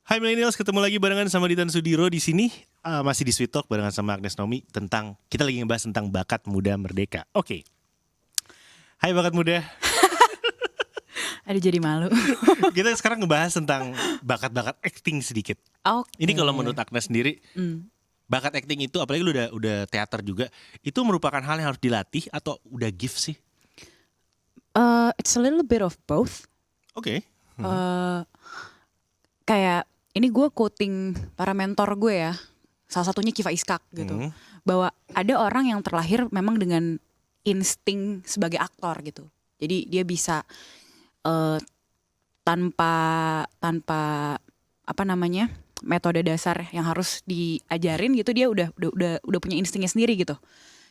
Hai Millennials, ketemu lagi barengan sama Ditan Sudiro di sini. Masih di Sweet Talk barengan sama Agnes Nomi tentang kita lagi ngebahas tentang bakat muda merdeka. Oke. Hai bakat muda. Aduh jadi malu. Kita sekarang ngebahas tentang bakat-bakat acting sedikit. Oke. Ini kalau menurut Agnes sendiri, bakat acting itu apalagi lu udah teater juga, itu merupakan hal yang harus dilatih atau udah gift sih? It's a little bit of both. Oke. Kayak ini gue quoting para mentor gue ya. Salah satunya Kiva Iskak gitu. Bahwa ada orang yang terlahir memang dengan insting sebagai aktor gitu. Jadi dia bisa tanpa apa namanya metode dasar yang harus diajarin gitu, dia udah punya instingnya sendiri gitu.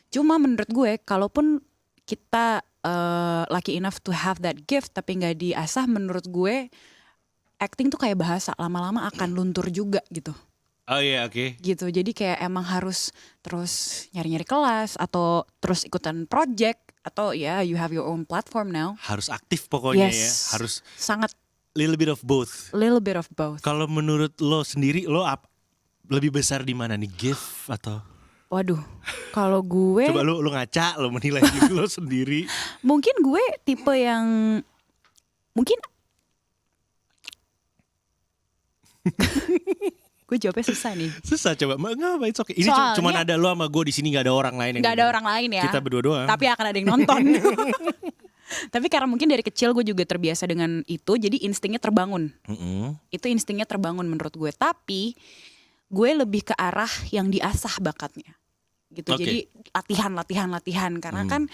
Cuma menurut gue kalaupun kita lucky enough to have that gift tapi nggak diasah, menurut gue acting tuh kayak bahasa, lama-lama akan luntur juga gitu. Oh iya, oke. Gitu, jadi kayak emang harus terus nyari-nyari kelas atau terus ikutan project atau ya you have your own platform now. Harus aktif pokoknya Yes, ya. Harus sangat little bit of both. little bit of both. Kalau menurut lo sendiri, lo lebih besar di mana nih, gift atau? Waduh, kalau gue Coba lo ngaca, lo menilai diri lo sendiri. mungkin gue tipe yang mungkin gue jawabnya susah nih. Susah coba, nggak apa, it's okay. Ini Soalnya- cuma ada lo sama gue di sini, nggak ada orang lain yang Nggak ada orang lain ya. Kita berdua doang. Tapi akan ada yang nonton. Tapi karena mungkin dari kecil gue juga terbiasa dengan itu, jadi instingnya terbangun. Itu instingnya terbangun menurut gue. Tapi gue lebih ke arah yang diasah bakatnya. Gitu. Oke. Jadi latihan karena kan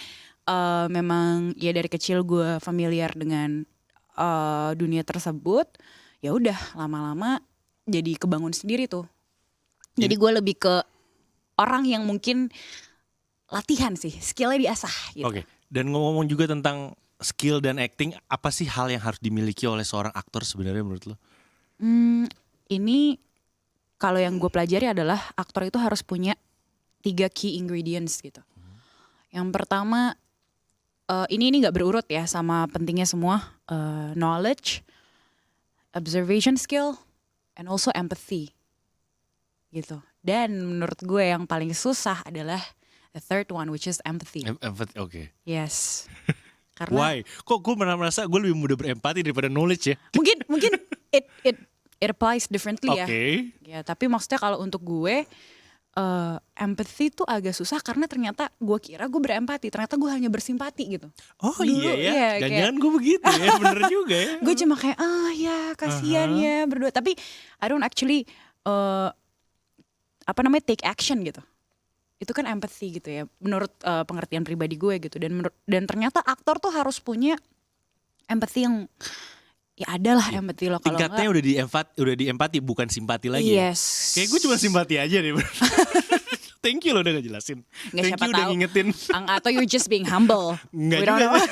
memang ya dari kecil gue familiar dengan dunia tersebut. Ya udah lama-lama jadi kebangun sendiri tuh. Jadi gue lebih ke orang yang mungkin latihan sih, skillnya diasah gitu. Oke. Dan ngomong juga tentang skill dan acting, apa sih hal yang harus dimiliki oleh seorang aktor sebenarnya menurut lo? Ini kalau yang gue pelajari adalah aktor itu harus punya 3 key ingredients gitu. Yang pertama, ini nggak berurut ya sama pentingnya semua, knowledge, observation skill, and also empathy gitu. Dan menurut gue yang paling susah adalah the third one, which is empathy. Oke. Yes. Karena Why? Kok gue merasa gue lebih mudah berempati daripada knowledge ya? mungkin it applies differently ya. Oke. Ya, tapi maksudnya kalau untuk gue empathy tuh agak susah karena ternyata gue kira gue berempati, ternyata gue hanya bersimpati gitu. Oh Dulu, iya ya, iya, jangan-jangan gue begitu ya, bener juga ya. Gue cuma kayak ya kasihan ya berdua, tapi I don't actually take action gitu. Itu kan empathy gitu ya, menurut pengertian pribadi gue gitu. Dan ternyata aktor tuh harus punya empathy yang ya adalah empathy lo, kalau Tingkatnya udah diempati bukan simpati lagi. yes. Kayak gue cuma simpati aja deh. Thank you lo udah ngejelasin. Nggak, Thank siapa you udah tahu. ngingetin. Atau you're just being humble. Enggak We don't juga. know.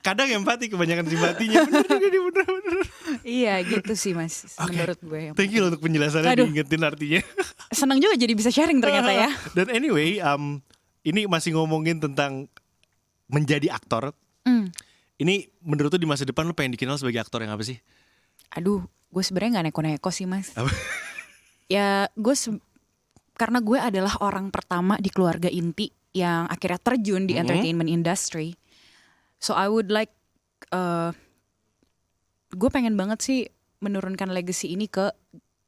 Kadang empati kebanyakan simpatinya. Bener juga dia, bener. Iya gitu sih mas, Oke. menurut gue. Thank you lo untuk penjelasannya, Aduh. diingetin artinya. Senang juga jadi bisa sharing ternyata ya. Dan anyway, ini masih ngomongin tentang menjadi aktor. Ini menurut tuh di masa depan lo pengen dikenal sebagai aktor yang apa sih? Aduh, gue sebenarnya nggak neko-neko sih mas. Apa? Ya gue karena gue adalah orang pertama di keluarga inti yang akhirnya terjun di entertainment industry. So I would like, gue pengen banget sih menurunkan legacy ini ke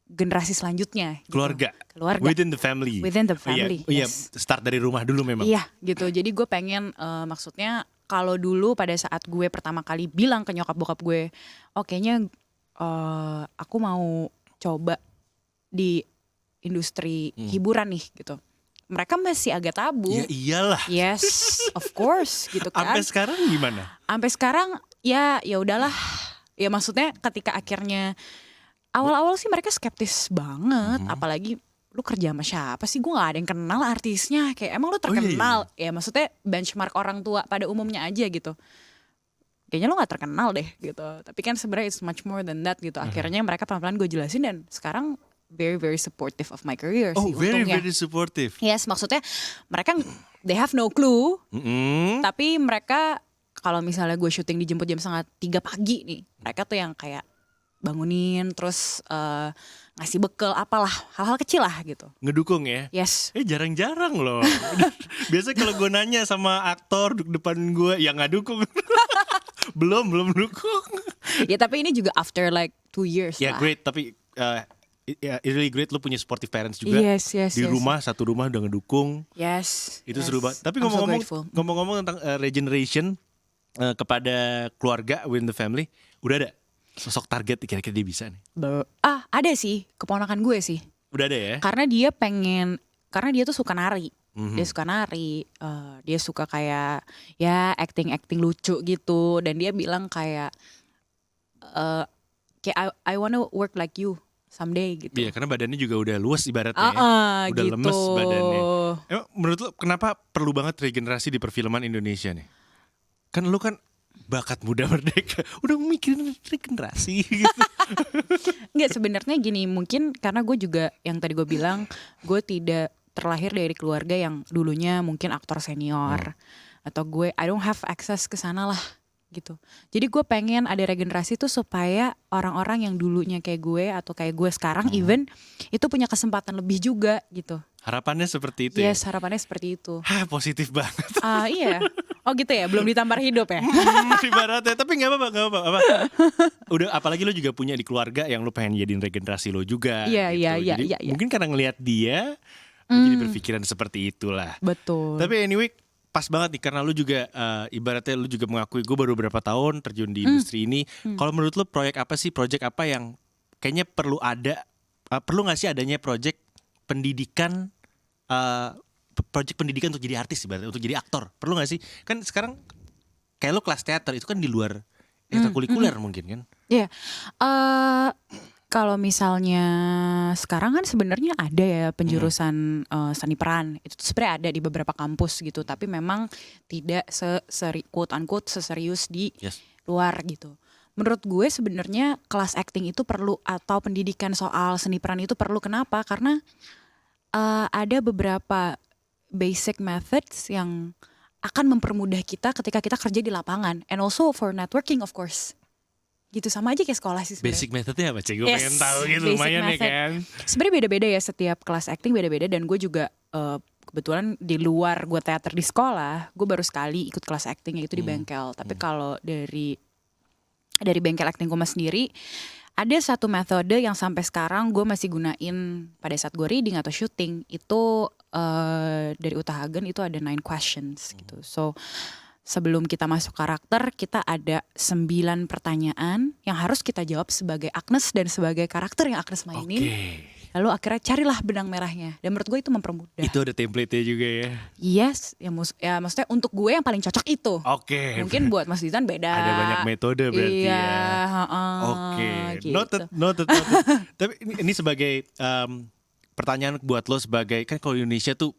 generasi selanjutnya. Gitu. Keluarga. Within the family. Within the family, Iya, yes. start dari rumah dulu memang. Iya gitu, jadi gue pengen maksudnya kalau dulu pada saat gue pertama kali bilang ke nyokap bokap gue, oh kayaknya aku mau coba di industri hiburan nih gitu. Mereka masih agak tabu. Ya iyalah. Yes, of course gitu kan. Sampai sekarang gimana? Sampai sekarang ya udahlah. Ya maksudnya ketika akhirnya awal-awal sih mereka skeptis banget, apalagi lu kerja sama siapa sih, gue gak ada yang kenal artisnya, kayak emang lu terkenal. Ya maksudnya benchmark orang tua pada umumnya aja gitu, kayaknya lu gak terkenal deh gitu. Tapi kan sebenarnya it's much more than that gitu. Akhirnya mereka pelan-pelan gue jelasin dan sekarang very very supportive of my career Oh, sih very untungnya. very supportive. Yes, maksudnya mereka they have no clue, tapi mereka kalau misalnya gue syuting dijemput jam 2:30 pagi nih, mereka tuh yang kayak bangunin, terus ngasih bekal apalah, hal-hal kecil lah gitu. Ngedukung ya. Yes. Jarang-jarang loh. Biasanya kalau gue nanya sama aktor depan gue, ya nggak dukung. belum dukung. Ya tapi ini juga after like 2 years Ya lah. great, tapi it really great lo punya supportive parents juga. Yes. Di rumah, satu rumah udah ngedukung. Yes. Itu yes. seru banget. Tapi I'm so grateful. ngomong-ngomong tentang regeneration kepada keluarga within the family, udah ada sosok target kira-kira dia bisa nih? Ada sih, keponakan gue sih. Udah ada ya? Karena dia tuh suka nari. Dia suka nari, dia suka kayak ya acting lucu gitu. Dan dia bilang kayak I wanna work like you someday gitu. Iya, karena badannya juga udah luas ibaratnya ya. Udah gitu. lemes badannya. Emang menurut lo kenapa perlu banget regenerasi di perfilman Indonesia nih? Kan lo kan bakat muda merdeka, udah mikirin regenerasi gitu. Enggak, sebenarnya gini, mungkin karena gue juga yang tadi gue bilang, gue tidak terlahir dari keluarga yang dulunya mungkin aktor senior, atau gue I don't have access ke sana lah gitu. Jadi gue pengen ada regenerasi tuh supaya orang-orang yang dulunya kayak gue atau kayak gue sekarang even itu punya kesempatan lebih juga gitu. Harapannya seperti itu Yes, harapannya seperti itu. Positif banget. Iya. Oh gitu ya, belum ditampar hidup ya? Ibaratnya, tapi gak apa-apa. Udah, apalagi lo juga punya di keluarga yang lo pengen jadiin regenerasi lo juga. Iya, gitu. iya. Jadi mungkin karena ngelihat dia, lo jadi berpikiran seperti itulah. Betul. Tapi anyway, pas banget nih karena lu juga ibaratnya lu juga mengakui gue baru berapa tahun terjun di industri ini. Kalau menurut lu project apa yang kayaknya perlu nggak sih adanya project pendidikan untuk jadi artis ibaratnya, untuk jadi aktor, perlu nggak sih? Kan sekarang kayak lu kelas teater itu kan di luar ekstrakurikuler mungkin kan? Iya. Kalau misalnya sekarang kan sebenarnya ada ya penjurusan seni peran. Itu tuh sebenarnya ada di beberapa kampus gitu, tapi memang tidak quote unquote seserius di luar gitu. Menurut gue sebenarnya kelas acting itu perlu, atau pendidikan soal seni peran itu perlu. Kenapa? Karena ada beberapa basic methods yang akan mempermudah kita ketika kita kerja di lapangan, and also for networking of course. Gitu, sama aja kayak sekolah sih sebenarnya. Basic methodnya apa sih? Gue pengen tahu gitu, lumayan ya kan. Sebenarnya beda-beda ya, setiap kelas acting beda-beda. Dan gue juga kebetulan di luar gue teater di sekolah, gue baru sekali ikut kelas acting, yaitu di bengkel. Tapi kalau dari bengkel acting Kuma sendiri, ada satu metode yang sampai sekarang gue masih gunain pada saat gue reading atau shooting. Itu dari Uta Hagen, itu ada 9 questions gitu. So sebelum kita masuk karakter, kita ada 9 pertanyaan yang harus kita jawab sebagai Agnes dan sebagai karakter yang Agnes mainin. Lalu akhirnya carilah benang merahnya. Dan menurut gue itu mempermudah. Itu ada template-nya juga ya? Yes, ya maksudnya untuk gue yang paling cocok itu. Mungkin buat Mas Ditan beda. Ada banyak metode berarti ya. Gitu. Noted. Tapi ini sebagai pertanyaan buat lo, sebagai, kan kalau di Indonesia tuh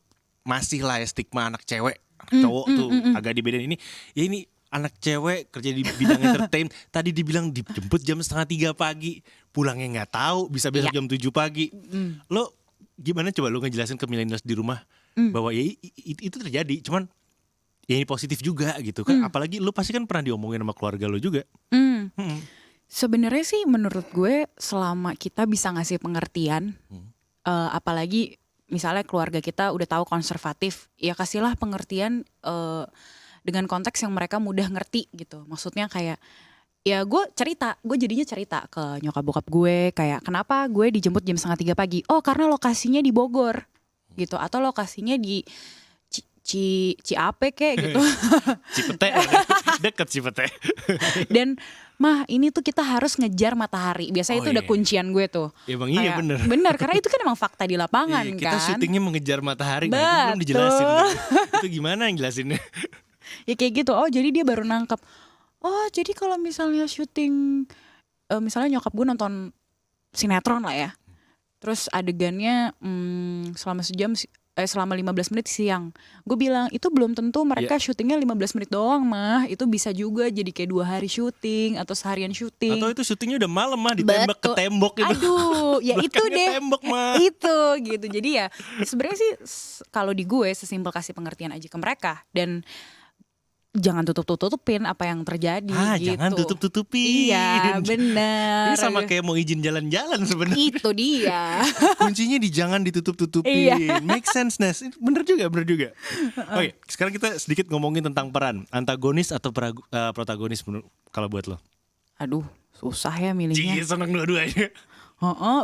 masih lah ya stigma anak cewek, cowok tuh agak dibedain. Ini anak cewek kerja di bidang entertain, tadi dibilang dijemput jam 2:30 pagi, pulangnya nggak tahu, bisa besok jam 7 pagi. Lo gimana, coba lo ngejelasin ke millennials di rumah bahwa ya itu terjadi, cuman ya ini positif juga gitu kan. Apalagi lo pasti kan pernah diomongin sama keluarga lo juga. Sebenarnya sih menurut gue, selama kita bisa ngasih pengertian, apalagi misalnya keluarga kita udah tahu konservatif, ya kasihlah pengertian dengan konteks yang mereka mudah ngerti gitu. Maksudnya kayak, ya gue jadinya cerita ke nyokap bokap gue kayak kenapa gue dijemput jam 2:30 pagi. Oh karena lokasinya di Bogor gitu, atau lokasinya di Ciape kayak gitu. Cipete, deket Cipete. Dan mah ini tuh kita harus ngejar matahari. Biasanya itu udah kuncian gue tuh. Emang iya bener. Bener, karena itu kan emang fakta di lapangan kan. Kita syutingnya mengejar matahari, nah itu belum dijelasin. Itu gimana yang jelasinnya? Ya kayak gitu. Oh jadi dia baru nangkep. Oh jadi kalau misalnya syuting, misalnya nyokap gue nonton sinetron lah ya, terus adegannya selama 15 menit siang, gue bilang itu belum tentu mereka syutingnya 15 menit doang mah, itu bisa juga jadi kayak 2 hari syuting atau seharian syuting. Atau itu syutingnya udah malam mah, ditembak ke tembok itu. Aduh, ya itu deh. Tembok mah. Itu gitu. Jadi ya sebenarnya sih kalau di gue sesimpel kasih pengertian aja ke mereka. Dan jangan tutup-tutupin apa yang terjadi gitu. Jangan tutup-tutupin. Iya, bener. Ini sama kayak mau izin jalan-jalan sebenarnya. Itu dia. Kuncinya di jangan ditutup-tutupin. Iya. Make sense, Nes. Bener juga. Oke, sekarang kita sedikit ngomongin tentang peran. Antagonis atau protagonis kalau buat lo? Aduh, susah ya milihnya. Seneng dua-duanya.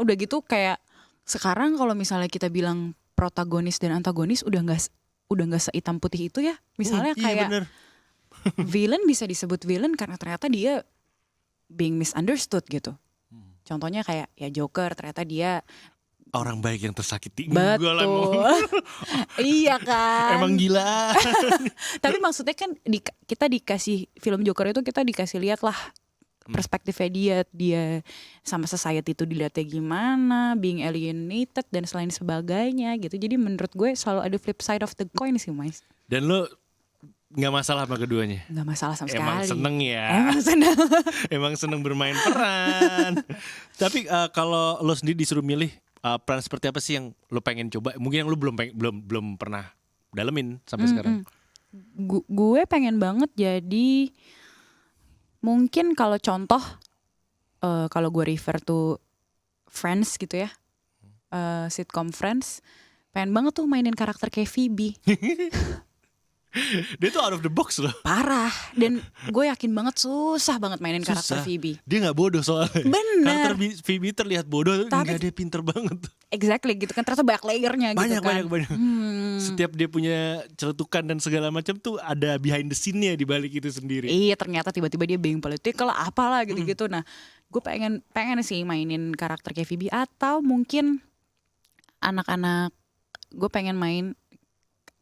Udah gitu kayak sekarang kalau misalnya kita bilang protagonis dan antagonis udah nggak sehitam putih itu ya. Misalnya Iya, kayak bener. villain bisa disebut villain karena ternyata dia being misunderstood gitu. Contohnya kayak ya Joker, ternyata dia Orang baik yang tersakiti. Enggak lah, Mo. betul. Iya kan. Emang gila. Tapi maksudnya kan kita dikasih film Joker itu kita dikasih lihat lah perspektifnya dia sama society itu dilihatnya gimana, being alienated dan selain sebagainya gitu. Jadi menurut gue selalu ada flip side of the coin sih, Mas. Dan lo nggak masalah sama keduanya? Nggak masalah sama Emang sekali. seneng ya. Emang seneng. Emang seneng bermain peran. Tapi kalau lo sendiri disuruh milih peran seperti apa sih yang lo pengen coba? Mungkin yang lo belum pernah dalemin sampai sekarang. Gue pengen banget jadi mungkin kalau contoh kalau gue refer to Friends gitu ya, sitcom Friends, pengen banget tuh mainin karakter kayak Phoebe. Dia tuh out of the box loh. Parah. Dan gue yakin banget susah banget mainin karakter Phoebe. Dia gak bodoh soalnya. Bener. Karakter Phoebe terlihat bodoh, Tapi enggak, dia pinter banget. exactly gitu kan, ternyata banyak layernya gitu kan. Banyak. Setiap dia punya celutukan dan segala macam tuh ada behind the scene-nya di balik itu sendiri. Iya, ternyata tiba-tiba dia being political apalah gitu-gitu. Nah, gue pengen sih mainin karakter kayak Phoebe. Atau mungkin anak-anak, gue pengen main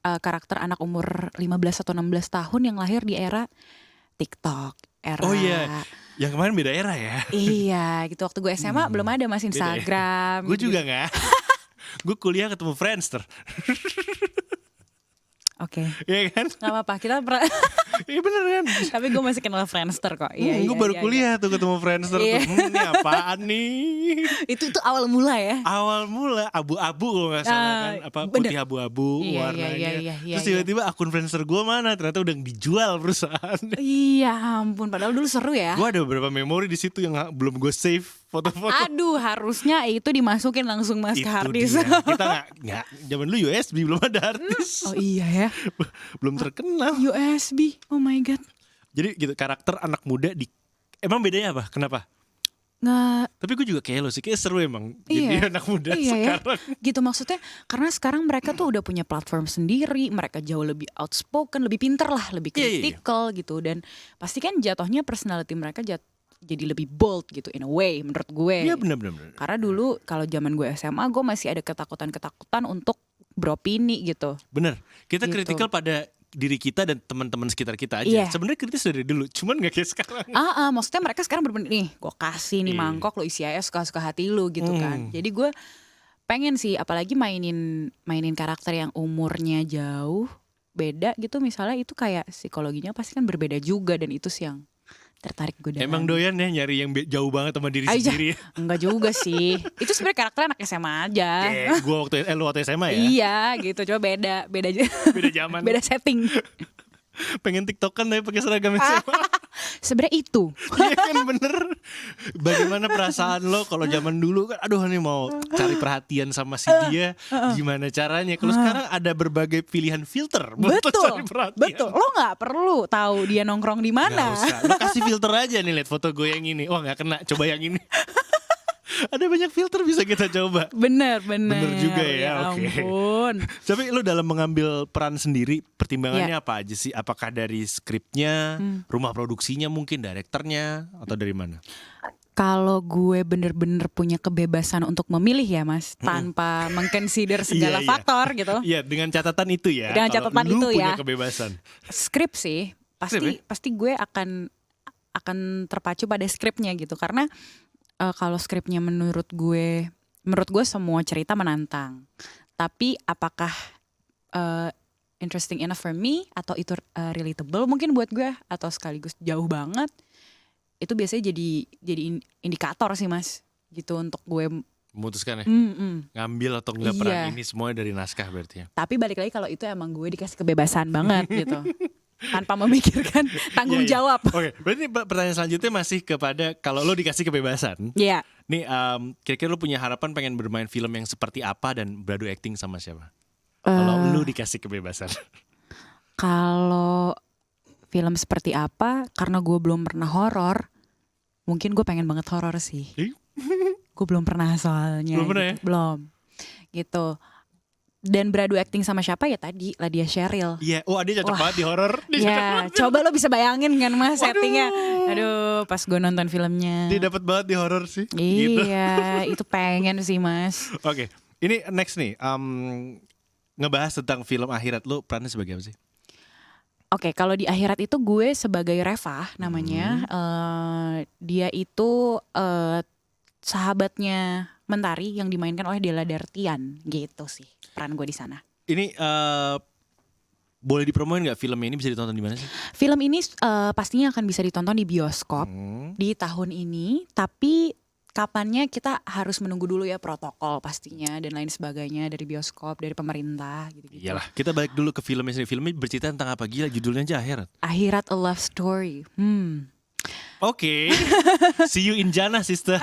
karakter anak umur 15 atau 16 tahun yang lahir di era TikTok, era. Oh iya, yang kemarin beda era ya. Iya, gitu. Waktu gue SMA belum ada Mas Instagram. Gue juga nggak. Gue kuliah ketemu Friendster. Oke. Iya kan? Gak apa-apa, kita Iya bener kan? tapi gue masih kenal Friendster kok. Iya, Gue baru kuliah tuh ketemu Friendster Iya. tuh. Ini apaan nih? Itu awal mula ya. Awal mula abu-abu kalau nggak salah kan, apa bener. putih abu-abu Iya, warnanya. iya. Terus tiba-tiba akun Friendster gue mana? Ternyata udah dijual perusahaan. Iya ampun, padahal dulu seru ya. Gue ada beberapa memori di situ yang belum gue save foto-foto. Aduh, harusnya itu dimasukin langsung Mas ke Itu harddisk. dia. Kita nggak zaman dulu USB belum ada harddisk. Oh iya ya, Belum terkenal. USB. Oh my god. Jadi gitu karakter anak muda emang bedanya apa? Kenapa? Nggak, Tapi gue juga kayak lo sih, kayak seru emang iya. jadi anak muda Iya ya. sekarang. Gitu maksudnya, karena sekarang mereka tuh udah punya platform sendiri, mereka jauh lebih outspoken, lebih pinter lah, lebih Iya, iya, iya. critical gitu. Dan pasti kan jatuhnya personality mereka jadi lebih bold gitu in a way menurut gue. Iya benar. Karena dulu kalau zaman gue SMA, gue masih ada ketakutan untuk beropini gitu. Bener. Kita Gitu. kritikal pada diri kita dan teman-teman sekitar kita aja. Iya. Sebenarnya kritis dari dulu, cuman nggak kayak sekarang. Maksudnya mereka sekarang bener-bener nih, gue kasih nih Iya. mangkok, lo isi aja suka-suka hati lu gitu kan. Jadi gue pengen sih, apalagi mainin karakter yang umurnya jauh beda gitu, misalnya itu kayak psikologinya pasti kan berbeda juga, dan itu sih yang tertarik gue. Emang doyan ya nyari yang jauh banget sama diri Aja. sendiri. Enggak juga sih. Itu sebenarnya karakter anak SMA aja. Gue lu waktu SMA ya. Iya gitu, coba beda Beda zaman. beda setting. Pengen tiktokan tapi pakai seragam SMA. Sebenarnya itu. Iya kan bener. Bagaimana perasaan lo kalau zaman dulu kan, aduh nih mau cari perhatian sama si dia, gimana caranya? Kalau sekarang ada berbagai pilihan filter buat cari perhatian. Betul. Lo nggak perlu tahu dia nongkrong di Nggak mana. usah. Lo kasih filter aja nih, lihat foto gue yang ini. Wah nggak kena, coba yang ini. Ada banyak filter bisa kita coba. Bener. Bener juga ya, oke. Ampun. Tapi lo dalam mengambil peran sendiri, pertimbangannya apa aja sih? Apakah dari skripnya, rumah produksinya mungkin, direkturnya, atau dari mana? Kalau gue bener-bener punya kebebasan untuk memilih ya Mas, tanpa mengconsider segala Iya. faktor gitu. Iya, dengan catatan itu ya. Dengan Kalau catatan lu itu punya ya. kebebasan. Skrip sih, pasti gue akan terpacu pada skripnya gitu, karena kalau skripnya menurut gue semua cerita menantang. Tapi apakah interesting enough for me, atau itu relatable mungkin buat gue, atau sekaligus jauh banget, itu biasanya jadi indikator sih Mas, gitu untuk gue Memutuskan ya, ngambil atau enggak Iya. peran ini semuanya dari naskah berarti ya. Tapi balik lagi kalau itu emang gue dikasih kebebasan banget gitu. tanpa memikirkan tanggung Iya, iya. jawab. Oke, berarti ini pertanyaan selanjutnya masih kepada kalau lo dikasih kebebasan. Iya. Nih, kira-kira lo punya harapan pengen bermain film yang seperti apa dan beradu acting sama siapa? Kalau lo dikasih kebebasan. Kalau film seperti apa, karena gue belum pernah horor, mungkin gue pengen banget horor sih. Gue belum pernah soalnya. Belum pernah gitu. Belum. Gitu. Dan beradu acting sama siapa ya tadi, Ladia Sheryl. Iya, dia cocok Wah. banget di horor. Ya, coba lo bisa bayangin kan mas settingnya. Aduh, pas gue nonton filmnya. Dia dapat banget di horor sih. Gitu. Iya, itu pengen sih mas. Oke, ini next nih. Ngebahas tentang film akhirat, lo perannya sebagai apa sih? Oke, kalau di akhirat itu gue sebagai Reva namanya. Dia itu sahabatnya Mentari yang dimainkan oleh Della Dartian gitu sih peran gue di sana. Ini boleh dipromoin nggak filmnya ini bisa ditonton di mana sih? Film ini pastinya akan bisa ditonton di bioskop di tahun ini, tapi kapannya kita harus menunggu dulu ya protokol pastinya dan lain sebagainya dari bioskop, dari pemerintah gitu-gitu. Iyalah, kita balik dulu ke filmnya sendiri. Filmnya bercerita tentang apa? Gila, judulnya aja akhirat. Akhirat A Love Story. Oke. See you in Jannah, sister.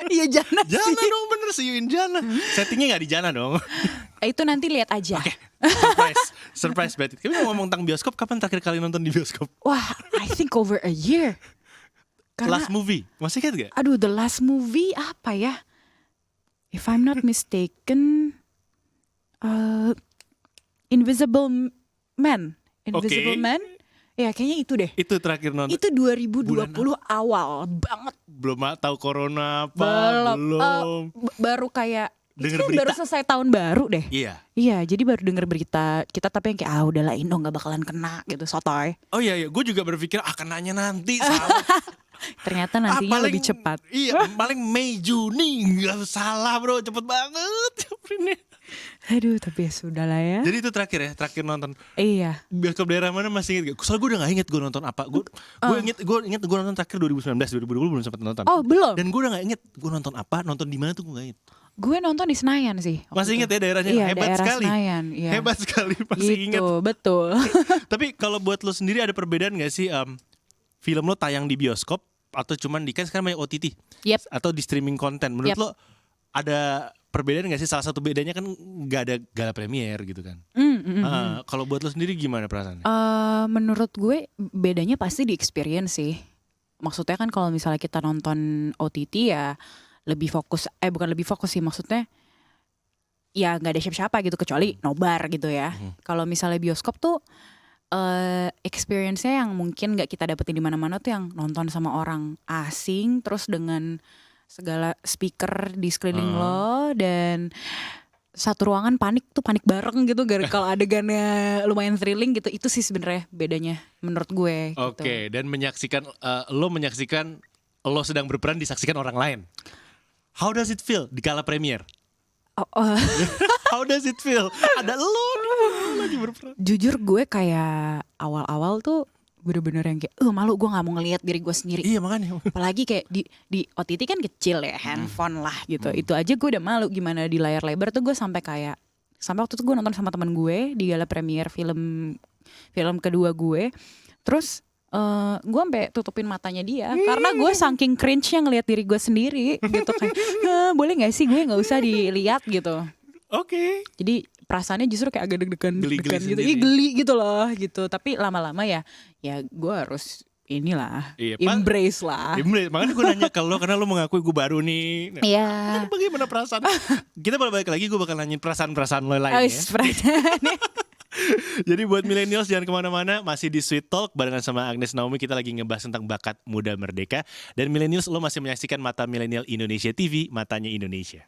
Iya Jannah sih. Jannah dong, bener, see you in Jannah. Settingnya nggak di Jannah dong. Itu nanti lihat aja. Oke, surprise berarti. Tapi ngomong tentang bioskop, kapan terakhir kali nonton di bioskop? Wah, I think over a year. Karena, Last movie, masih ingat gak? aduh, the last movie apa ya? If I'm not mistaken, Invisible Man. Invisible Oke. Man? Ya kayaknya itu deh. Itu terakhir nonton. Itu 2020 awal banget. Belum tahu corona apa, belum. Baru kayak Denger itu kan berita. baru selesai tahun baru deh. Iya. Iya, jadi baru denger berita kita tapi yang kayak udahlah Indo nggak bakalan kena gitu, sotoy. Oh iya, gue juga berpikir nanya nanti. Salah. Ternyata nantinya lebih cepat. Iya, paling Mei Juni, nggak salah bro, cepet banget. Aduh, tapi ya sudah lah ya. Jadi itu terakhir nonton. Iya. Bioskop daerah mana masih inget gak? Soalnya gue udah gak inget gue nonton apa. Gue inget gue nonton terakhir 2019, 2020 belum sempat nonton. Oh, belum. Dan gue udah gak inget gue nonton apa, nonton di mana tuh gue gak inget. Gue nonton di Senayan sih. Masih inget ya daerahnya? Iya, Hebat daerah sekali. Senayan, iya. Hebat sekali, masih Gitu, inget. betul. Tapi kalau buat lo sendiri ada perbedaan gak sih film lo tayang di bioskop atau cuman di kan sekarang banyak OTT Yep. atau di streaming konten? Menurut Yep. lo ada perbedaan gak sih? Salah satu bedanya kan gak ada gala premier gitu kan. Kalau buat lo sendiri gimana perasaannya? Menurut gue bedanya pasti di experience sih. Maksudnya kan kalau misalnya kita nonton OTT ya lebih fokus, bukan lebih fokus sih, maksudnya ya nggak ada siapa-siapa gitu kecuali nobar gitu ya. Kalau misalnya bioskop tuh experience-nya yang mungkin nggak kita dapetin di mana-mana tuh yang nonton sama orang asing terus dengan segala speaker di sekeliling lo dan satu ruangan panik bareng gitu kalau adegannya lumayan thrilling gitu. Itu sih sebenarnya bedanya menurut gue gitu. Oke, dan menyaksikan lo sedang berperan disaksikan orang lain. How does it feel di gala premier? How does it feel? Ada lo lagi berperan. Jujur gue kayak awal-awal tuh bener-bener yang kayak malu, gue gak mau ngelihat diri gue sendiri. Iya makanya. Apalagi kayak di OTT kan kecil ya, handphone lah gitu. Itu aja gue udah malu, gimana di layar lebar tuh gue sampai waktu itu gue nonton sama teman gue di gala premier film kedua gue. Terus gue sampai tutupin matanya dia karena gue saking cringe-nya ngelihat diri gue sendiri gitu kayak boleh nggak sih gue nggak usah dilihat gitu. Oke. Jadi perasaannya justru kayak agak deg-degan Geli-geli gitu. sendiri. Geli gitu loh gitu. Tapi lama-lama ya gue harus inilah embrace lah. Makanya gue nanya ke lo karena lo mengakui gue baru nih. Iya. Bagaimana perasaan? Kita balik lagi, gue bakal nanyain perasaan-perasaan lo lain ya. Jadi buat millennials jangan kemana-mana, masih di Sweet Talk barengan sama Agnes Naomi. Kita lagi ngebahas tentang bakat muda merdeka. Dan millennials, lo masih menyaksikan Mata Milenial Indonesia TV, matanya Indonesia.